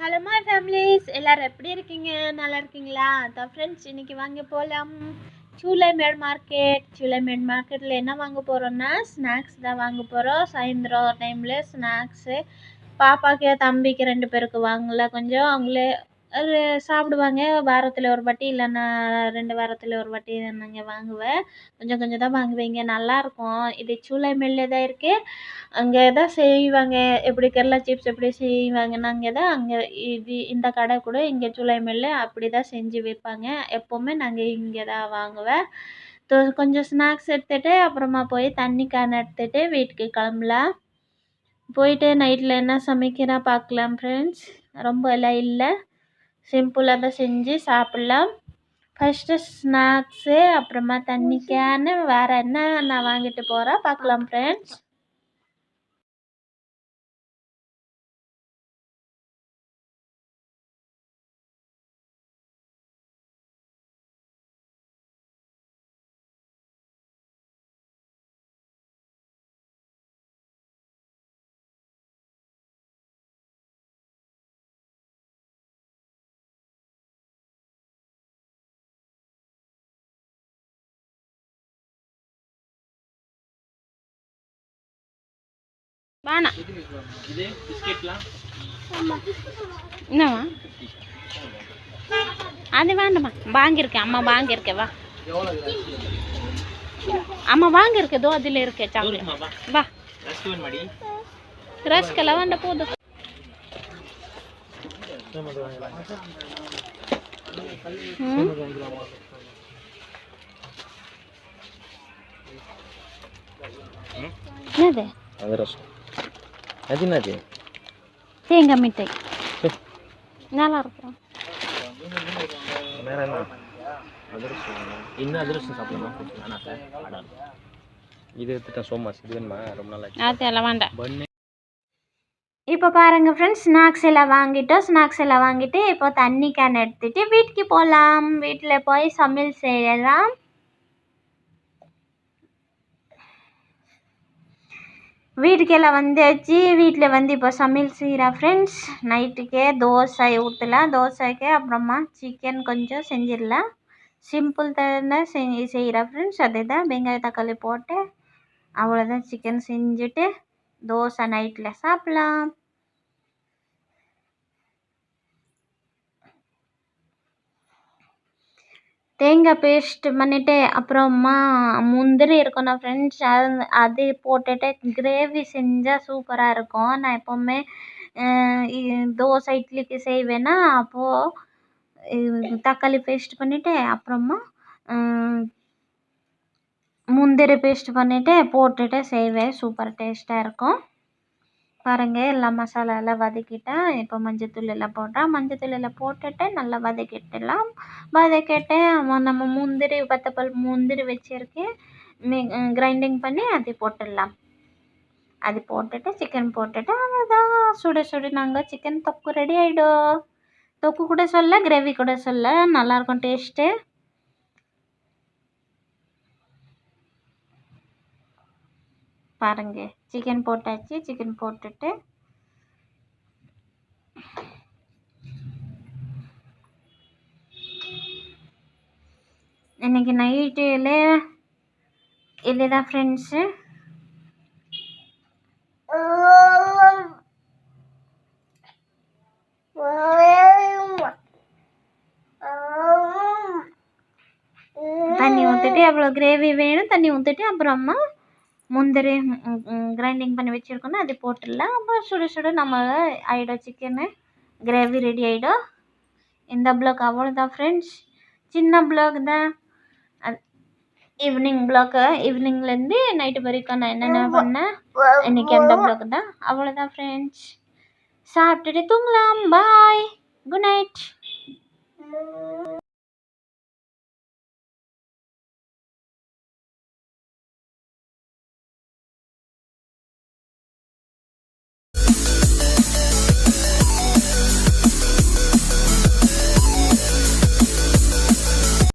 Hello my families, எல்லோரும் எப்படி இருக்கீங்க? நல்லா இருக்கீங்களா? அதான் ஃப்ரெண்ட்ஸ், இன்றைக்கி வாங்க போகலாம் சூளைமேடு மார்க்கெட். சூளைமேடு மார்க்கெட்டில் என்ன வாங்க போகிறோன்னா ஸ்நாக்ஸ் தான் வாங்க போகிறோம். சாயந்தரம் டைமில் ஸ்நாக்ஸு பாப்பாக்கு தம்பிக்கு 2 பேருக்கு வாங்கல. கொஞ்சம் அவங்களே சாப்பிடுவாங்க. வாரத்தில் ஒரு வாட்டி இல்லைன்னா 2 வாரத்தில் ஒரு வாட்டி நாங்கள் வாங்குவேன். கொஞ்சம் கொஞ்சம் தான் வாங்குவீங்க, நல்லாயிருக்கும். இது சூளைமேடில் தான் இருக்குது. அங்கே தான் செய்வாங்க. எப்படி கேரளா சிப்ஸ் எப்படி செய்வாங்கன்னா அங்கே தான் இந்த கடை கூட இங்கே சூளைமேடில் அப்படி தான் செஞ்சு விற்பாங்க. எப்போவுமே நாங்கள் இங்கே தான் வாங்குவேன். கொஞ்சம் ஸ்நாக்ஸ் எடுத்துகிட்டு அப்புறமா போய் தண்ணி கேன் எடுத்துகிட்டு வீட்டுக்கு கிளம்பலாம். போயிட்டு நைட்டில் என்ன சமைக்கிறா பார்க்கலாம் ஃப்ரெண்ட்ஸ். ரொம்ப எல்லாம் இல்லை, சிம்பிளாக தான் செஞ்சு சாப்பிட்லாம். ஃபஸ்ட்டு ஸ்நாக்ஸு, அப்புறமா தண்ணி கேனு, வேறு என்ன நான் வாங்கிட்டு போகிறேன் பார்க்கலாம் ஃப்ரெண்ட்ஸ். வேணாம் என்னவா அது வேண்டாம்மா, வாங்கியிருக்கேன் அம்மா, வாங்கியிருக்கேன். வா அம்மா வாங்கியிருக்கேதோ அதில் இருக்கே சாக்லேட். வா ரஸ்கெல்லாம் வேண்டாம், போதும். என்னது அது? என்னது? தேங்காய் மிட்டாய் நல்லா இருக்கும். இன்னும் அதிரசம் சாப்பிடலாம். இது எடுத்துட்டேன் சோமாஸ், இது வேணுமா? ரொம்ப நல்லா அதெல்லாம் வேண்டாம். இப்போ பாருங்கள் ஃப்ரெண்ட்ஸ், ஸ்நாக்ஸ் எல்லாம் வாங்கிட்டு இப்போ தண்ணி கேன் எடுத்துகிட்டு வீட்டுக்கு போகலாம். வீட்டில் போய் சமையல் செய்யலாம். வீட்டுக்கெல்லாம் வந்தாச்சு. வீட்டில் இப்போ சமையல் செய்கிறா ஃப்ரெண்ட்ஸ். நைட்டுக்கே தோசை ஊற்றலாம். தோசைக்கு அப்புறமா சிக்கன் கொஞ்சம் செஞ்சிடலாம். சிம்பிள் தானே செய்கிறா ஃப்ரெண்ட்ஸ். அதுதான் வெங்காயம் தக்காளி போட்டு அவ்வளோதான். சிக்கன் செஞ்சுட்டு தோசை நைட்டில் சாப்பிட்லாம். தேங்காய் பேஸ்ட் பண்ணிவிட்டு அப்புறமா முந்திரி இருக்கணும் ஃப்ரெண்ட்ஸ். அது போட்டுட்டு கிரேவி செஞ்சால் சூப்பராக இருக்கும். நான் எப்போவுமே தோசை இட்லிக்கு செய்வேன்னா அப்போது தக்காளி பேஸ்ட் பண்ணிவிட்டு அப்புறமா முந்திரி பேஸ்ட் பண்ணிவிட்டு போட்டுட்டு செய்வேன். சூப்பர் டேஸ்ட்டாக இருக்கும். பாருங்கள், எல்லா மசாலாலாம் வதக்கிட்டேன். இப்போ மஞ்சத்தூள் எல்லாம் போட்டேன். மஞ்சத்தூள் எல்லாம் போட்டுட்டு நல்லா வதக்கிட்டு நம்ம முந்திரி 10 பல் முந்திரி வச்சுருக்கேன், கிரைண்டிங் பண்ணி அதை போட்டுடலாம். அது போட்டுட்டு சிக்கன் போட்டுட்டு அவ்வளோதான். சுட நாங்கள் சிக்கன் தொக்கு ரெடி ஆகிடும். தொக்கு கூட சொல்ல, கிரேவி கூட சொல்ல, நல்லாயிருக்கும் டேஸ்ட்டு. பாருங்க, சிக்கன் போட்டாச்சு. சிக்கன் போட்டுட்டு இன்னைக்கு நைட்டில் இதுதான் ஃப்ரெண்ட்ஸு. தண்ணி ஊற்றிட்டு அவ்வளோ கிரேவி வேணும். தண்ணி ஊற்றிட்டு அப்புறமா முந்திரி கிரைண்டிங் பண்ணி வச்சுருக்கோன்னா அது போட்டுடலாம். அப்புறம் சுட நம்ம ஆகிடும். சிக்கனு கிரேவி ரெடி ஆகிடும். இந்த ப்ளாக் அவ்வளோதான் ஃப்ரெண்ட்ஸ். சின்ன ப்ளாக் தான். ஈவினிங் ப்ளாக்கு, ஈவினிங்லேருந்து நைட்டு வரைக்கும் நான் என்னென்ன பண்ணேன் இன்றைக்கி அந்த ப்ளாக் தான். அவ்வளோதான் ஃப்ரெண்ட்ஸ். சாப்பிட்டுட்டு தூங்கலாம். பாய், குட் நைட்.